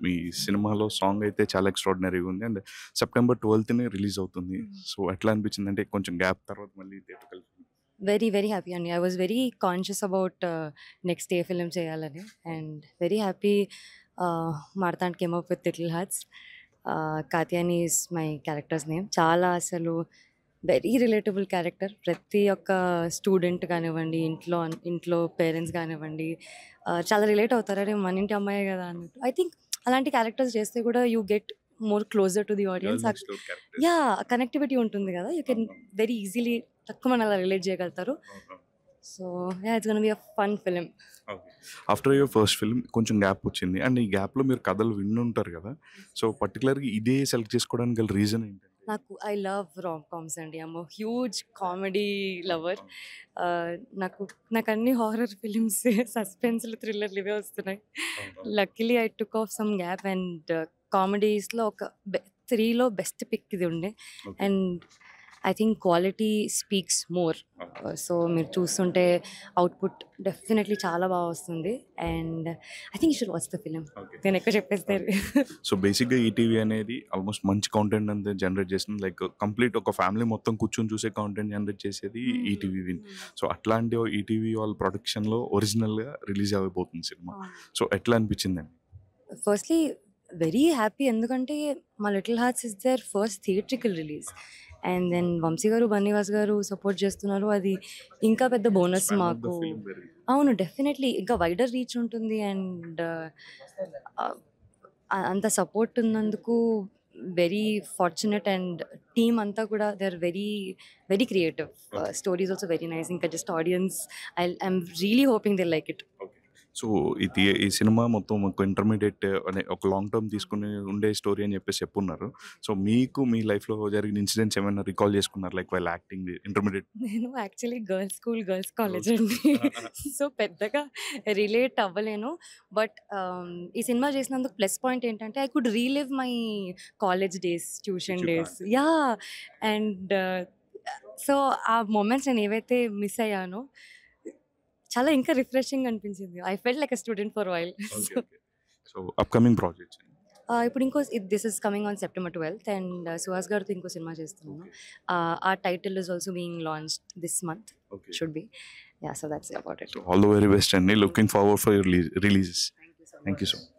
మీ సినిమాలో సాంగ్ అయితే చాలా ఎక్స్ట్రాడినరీగా ఉంది. అండ్ సెప్టెంబర్ 12థ్ రిలీజ్ అవుతుంది. సో ఎట్లా అనిపించింది? అంటే కొంచెం గ్యాప్ తర్వాత మళ్ళీ థియేటర్‌కెళ్ళి వెరీ వెరీ హ్యాపీ అండి. I was very conscious about next a film చేయాలని and very happy Marthand came up with little hearts. Katyani is my characters name. చాలా అసలు వెరీ రిలేటబుల్ క్యారెక్టర్. ప్రతి ఒక్క స్టూడెంట్ కానివ్వండి, ఇంట్లో పేరెంట్స్ కానివ్వండి చాలా రిలేట్ అవుతారు. అరే మన ఇంటి అమ్మాయే కదా అన్నట్టు. ఐ థింక్ అలాంటి క్యారెక్టర్స్ చేస్తే కూడా you get more closer to the audience. Girl next door character. Yeah, connectivity ఉంటుంది కదా, యూ కెన్ వెరీ ఈజీలీ తక్కువ అలా రిలేట్ చేయగలుగుతారు. So yeah, it's gonna be a fun film. Okay. After your first film కొంచెం gap వచ్చింది. And ఈ గ్యాప్‌లో మీరు కథలు వినుంటారు కదా! సో పర్టిక్యులర్‌గా ఇదే సెలెక్ట్ చేసుకోవడానికి గల రీజన్ ఏంటంటే? నాకు ఐ లవ్ రామ్ కామ్స్ అండి. I'm a huge comedy lover. నాకు అన్ని హారర్ ఫిలిమ్స్, సస్పెన్స్లు, థ్రిల్లర్లు ఇవే వస్తున్నాయి. Luckily I took off some gap and కామెడీస్లో ఒక 3లో బెస్ట్ పిక్ ఇది ఉండే. Okay. And I think quality speaks more. So మీరు చూస్తుంటే అవుట్పుట్ డెఫినెట్లీ చాలా బాగా వస్తుంది. And I think you should watch the film. Okay. నేను ఎక్కువ చెప్పేస్తే సో బేసిక్‌గా ఈటీవీ అనేది ఆల్మోస్ట్ మంచి కంటెంట్ అంతా జనరేట్ చేస్తుంది. లైక్ కంప్లీట్ ఒక ఫ్యామిలీ మొత్తం కూర్చొని చూసే కంటెంట్ జనరేట్ చేసేది ఈటీవీ విన్. సో అట్లాంటి ఈటీవీ వాళ్ళ ప్రొడక్షన్‌లో ఒరిజినల్‌గా రిలీజ్ అవ్వబోతుంది సినిమా. సో ఎట్లా అనిపించిందండి? ఫస్ట్లీ వెరీ హ్యాపీ, ఎందుకంటే మా little hearts is their first theatrical release. And then Vamshi garu, Bunny Vas garu support చేస్తున్నారు. అది ఇంకా పెద్ద బోనస్ Span of the మాకు. film పెరిగింది. అవును, డెఫినెట్లీ ఇంకా వైడర్ రీచ్ ఉంటుంది. అండ్ అంత సపోర్ట్ ఉన్నందుకు వెరీ ఫార్చునేట్. అండ్ టీమ్ అంతా కూడా they are very very creative. Stories also very nice. ఇంకా just audience, I'm really hoping they like it. Okay. So ఈ సినిమా మొత్తం ఒక ఇంటర్మీడియేట్ అనే ఒక లాంగ్ టర్మ్ తీసుకుని ఉండే స్టోరీ అని చెప్పేసి చెప్పున్నారు. సో మీకు మీ లైఫ్‌లో జరిగిన ఇన్సిడెంట్స్ ఏమైనా రికాల్ చేసుకున్నారా? Like while acting intermediate. నేను actually girls school, girls college అండి. సో పెద్దగా రిలేట్ అవ్వలేను. బట్ ఈ సినిమా చేసినందుకు ప్లస్ పాయింట్ ఏంటంటే I could relive my college days, tuition days. Ya. And so ఆ మూమెంట్స్ నేను ఏవైతే మిస్ అయ్యానో చాలా ఇంకా రిఫ్రెషింగ్ అనిపించింది. I felt like a student for while. Okay. Okay. So upcoming projects. ఇప్పుడు this is coming on September 12th and Suhas గారితో ఇంకో సినిమా చేస్తున్నాను. ఆ title is also being launched this month. Okay. Should be. Ya, so that's about it. So all the very best అండి. Looking forward for your releases. Thank you so thank much. You so much.